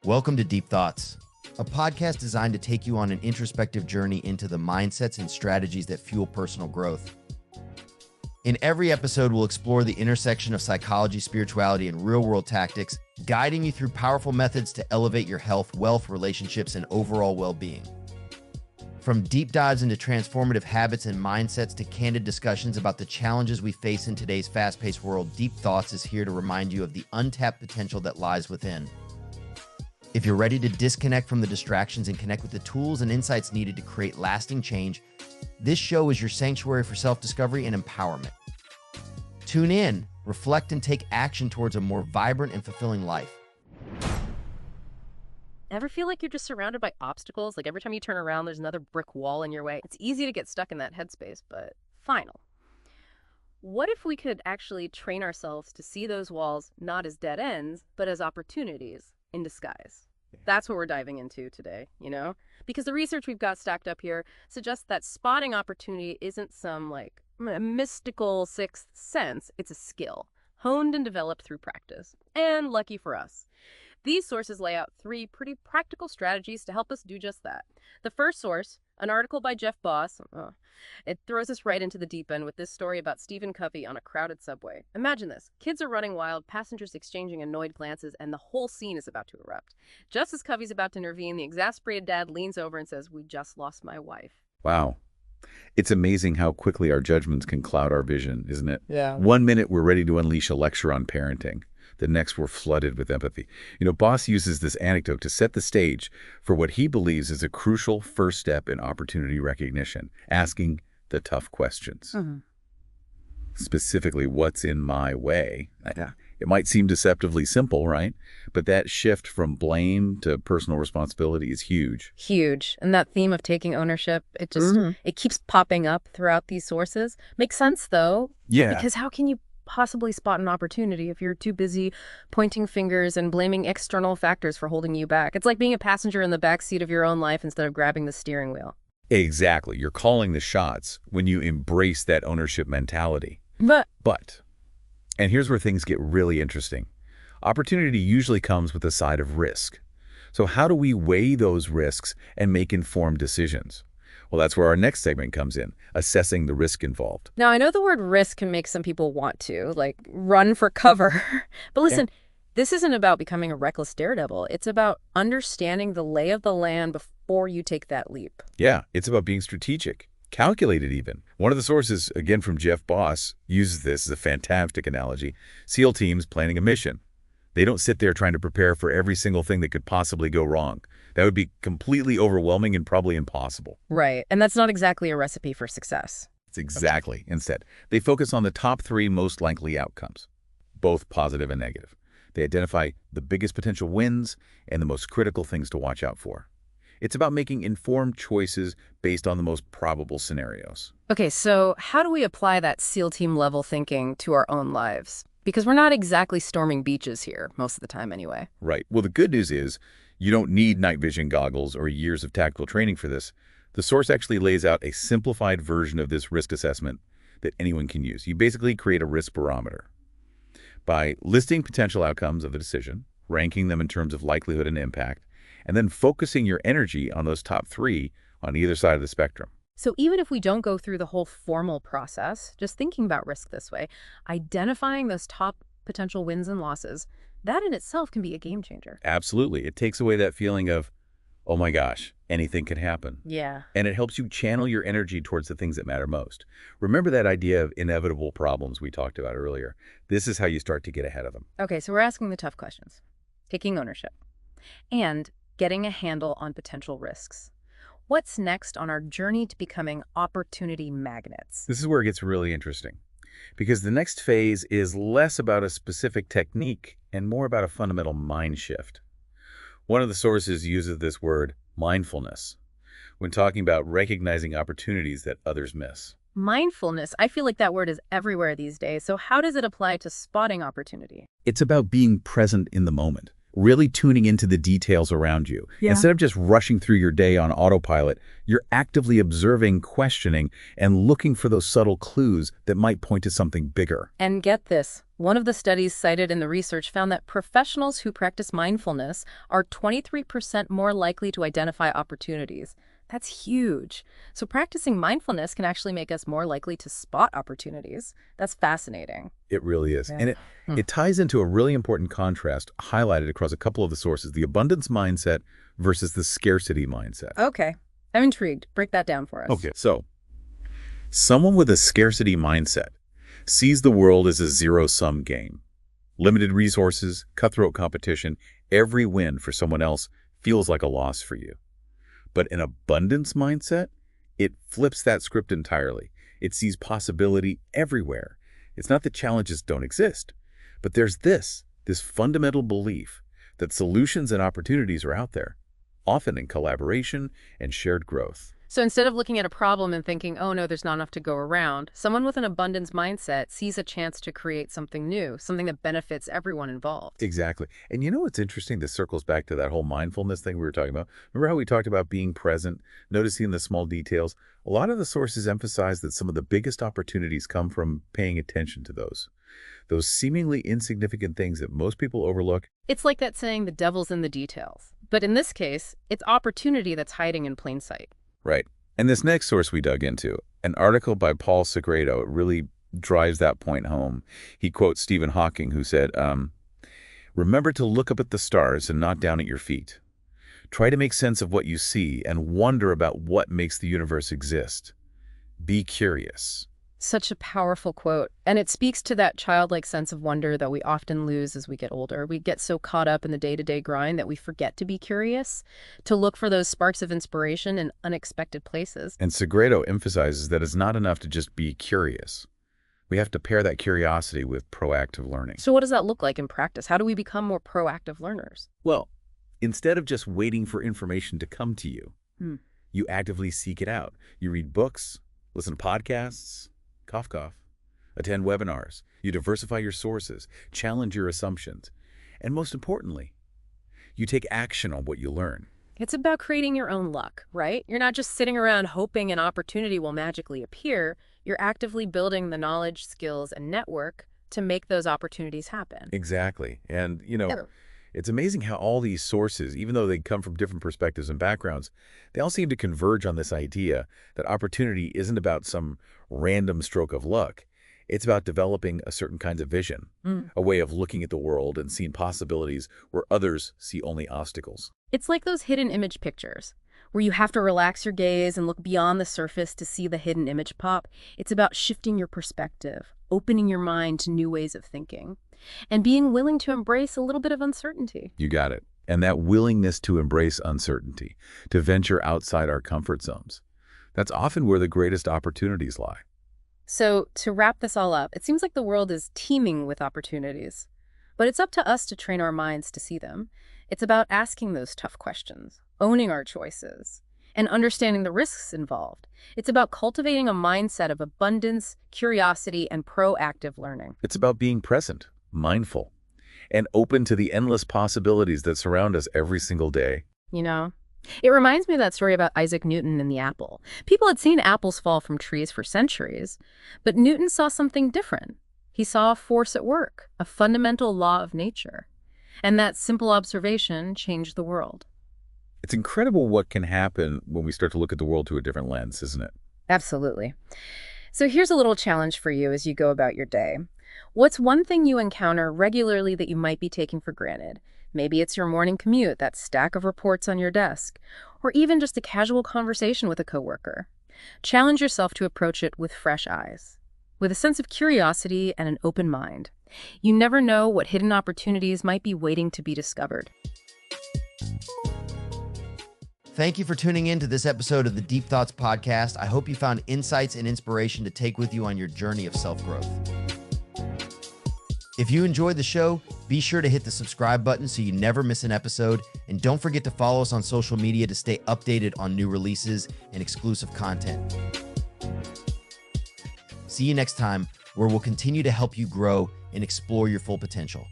Welcome to Deep Thoughts, a podcast designed to take you on an introspective journey into the mindsets and strategies that fuel personal growth. In every episode, we'll explore the intersection of psychology, spirituality, and real-world tactics, guiding you through powerful methods to elevate your health, wealth, relationships, and overall well-being. From deep dives into transformative habits and mindsets to candid discussions about the challenges we face in today's fast-paced world, Deep Thoughts is here to remind you of the untapped potential that lies within. If you're ready to disconnect from the distractions and connect with the tools and insights needed to create lasting change, this show is your sanctuary for self-discovery and empowerment. Tune in, reflect, and take action towards a more vibrant and fulfilling life. Ever feel like you're just surrounded by obstacles? Like every time you turn around, there's another brick wall in your way? It's easy to get stuck in that headspace, but final. What if we could actually train ourselves to see those walls not as dead ends, but as opportunities in disguise? That's what we're diving into today, Because the research we've got stacked up here suggests that spotting opportunity isn't some mystical sixth sense. It's a skill, honed and developed through practice. And lucky for us, these sources lay out 3 pretty practical strategies to help us do just that. The first source, an article by Jeff Boss, it throws us right into the deep end with this story about Stephen Covey on a crowded subway. Imagine this. Kids are running wild, passengers exchanging annoyed glances, and the whole scene is about to erupt. Just as Covey's about to intervene, the exasperated dad leans over and says, "We just lost my wife." Wow. It's amazing how quickly our judgments can cloud our vision, isn't it? Yeah. One minute we're ready to unleash a lecture on parenting. The next we're flooded with empathy. Boss uses this anecdote to set the stage for what he believes is a crucial first step in opportunity recognition, asking the tough questions. Specifically, what's in my way? Yeah. It might seem deceptively simple, right? But that shift from blame to personal responsibility is huge. Huge. And that theme of taking ownership, it keeps popping up throughout these sources. Makes sense, though. Yeah. Because how can you possibly spot an opportunity if you're too busy pointing fingers and blaming external factors for holding you back? It's like being a passenger in the back seat of your own life instead of grabbing the steering wheel. Exactly. You're calling the shots when you embrace that ownership mentality. But, and here's where things get really interesting. Opportunity usually comes with a side of risk. So how do we weigh those risks and make informed decisions? Well, that's where our next segment comes in, assessing the risk involved. Now, I know the word risk can make some people want to, run for cover. But listen, This isn't about becoming a reckless daredevil. It's about understanding the lay of the land before you take that leap. Yeah, it's about being strategic, calculated even. One of the sources, again from Jeff Boss, uses this as a fantastic analogy. SEAL teams planning a mission. They don't sit there trying to prepare for every single thing that could possibly go wrong. That would be completely overwhelming and probably impossible. Right. And that's not exactly a recipe for success. It's exactly. Instead, they focus on the top 3 most likely outcomes, both positive and negative. They identify the biggest potential wins and the most critical things to watch out for. It's about making informed choices based on the most probable scenarios. Okay, so how do we apply that SEAL team level thinking to our own lives? Because we're not exactly storming beaches here, most of the time anyway. Right. Well, the good news is you don't need night vision goggles or years of tactical training for this. The source actually lays out a simplified version of this risk assessment that anyone can use. You basically create a risk barometer by listing potential outcomes of the decision, ranking them in terms of likelihood and impact, and then focusing your energy on those top 3 on either side of the spectrum. So even if we don't go through the whole formal process, just thinking about risk this way, identifying those top potential wins and losses, that in itself can be a game changer. Absolutely. It takes away that feeling of, oh my gosh, anything could happen. Yeah. And it helps you channel your energy towards the things that matter most. Remember that idea of inevitable problems we talked about earlier? This is how you start to get ahead of them. Okay, so we're asking the tough questions, taking ownership, and getting a handle on potential risks. What's next on our journey to becoming opportunity magnets? This is where it gets really interesting, because the next phase is less about a specific technique and more about a fundamental mind shift. One of the sources uses this word, mindfulness, when talking about recognizing opportunities that others miss. Mindfulness, I feel like that word is everywhere these days. So how does it apply to spotting opportunity? It's about being present in the moment, really tuning into the details around you. Yeah. Instead of just rushing through your day on autopilot, you're actively observing, questioning, and looking for those subtle clues that might point to something bigger. And get this, one of the studies cited in the research found that professionals who practice mindfulness are 23% more likely to identify opportunities. That's huge. So practicing mindfulness can actually make us more likely to spot opportunities. That's fascinating. It really is. Yeah. And it ties into a really important contrast highlighted across a couple of the sources, the abundance mindset versus the scarcity mindset. Okay, I'm intrigued. Break that down for us. Okay, so someone with a scarcity mindset sees the world as a zero-sum game. Limited resources, cutthroat competition, every win for someone else feels like a loss for you. But an abundance mindset, it flips that script entirely. It sees possibility everywhere. It's not that challenges don't exist, but there's this fundamental belief that solutions and opportunities are out there, often in collaboration and shared growth. So instead of looking at a problem and thinking, oh no, there's not enough to go around, someone with an abundance mindset sees a chance to create something new, something that benefits everyone involved. Exactly. And you know what's interesting? This circles back to that whole mindfulness thing we were talking about. Remember how we talked about being present, noticing the small details? A lot of the sources emphasize that some of the biggest opportunities come from paying attention to those seemingly insignificant things that most people overlook. It's like that saying, the devil's in the details. But in this case, it's opportunity that's hiding in plain sight. Right. And this next source we dug into, an article by Paul Segredo, really drives that point home. He quotes Stephen Hawking, who said, remember to look up at the stars and not down at your feet. Try to make sense of what you see and wonder about what makes the universe exist. Be curious. Such a powerful quote. And it speaks to that childlike sense of wonder that we often lose as we get older. We get so caught up in the day-to-day grind that we forget to be curious, to look for those sparks of inspiration in unexpected places. And Segredo emphasizes that it's not enough to just be curious. We have to pair that curiosity with proactive learning. So what does that look like in practice? How do we become more proactive learners? Well, instead of just waiting for information to come to you, you actively seek it out. You read books, listen to podcasts, cough, attend webinars. You diversify your sources, challenge your assumptions, and most importantly, you take action on what you learn. It's about creating your own luck, right? You're not just sitting around hoping an opportunity will magically appear. You're actively building the knowledge, skills, and network to make those opportunities happen. Exactly. And, it's amazing how all these sources, even though they come from different perspectives and backgrounds, they all seem to converge on this idea that opportunity isn't about some random stroke of luck. It's about developing a certain kind of vision, a way of looking at the world and seeing possibilities where others see only obstacles. It's like those hidden image pictures, where you have to relax your gaze and look beyond the surface to see the hidden image pop. It's about shifting your perspective, opening your mind to new ways of thinking, and being willing to embrace a little bit of uncertainty. You got it. And that willingness to embrace uncertainty, to venture outside our comfort zones, that's often where the greatest opportunities lie. So to wrap this all up, it seems like the world is teeming with opportunities, but it's up to us to train our minds to see them. It's about asking those tough questions, owning our choices, and understanding the risks involved. It's about cultivating a mindset of abundance, curiosity, and proactive learning. It's about being present, mindful, and open to the endless possibilities that surround us every single day. It reminds me of that story about Isaac Newton and the apple. People had seen apples fall from trees for centuries, but Newton saw something different. He saw a force at work, a fundamental law of nature. And that simple observation changed the world. It's incredible what can happen when we start to look at the world through a different lens, isn't it? Absolutely. So here's a little challenge for you as you go about your day. What's one thing you encounter regularly that you might be taking for granted? Maybe it's your morning commute, that stack of reports on your desk, or even just a casual conversation with a coworker. Challenge yourself to approach it with fresh eyes, with a sense of curiosity and an open mind. You never know what hidden opportunities might be waiting to be discovered. Thank you for tuning in to this episode of the Deep Thoughts Podcast. I hope you found insights and inspiration to take with you on your journey of self-growth. If you enjoyed the show, be sure to hit the subscribe button so you never miss an episode. And don't forget to follow us on social media to stay updated on new releases and exclusive content. See you next time, where we'll continue to help you grow and explore your full potential.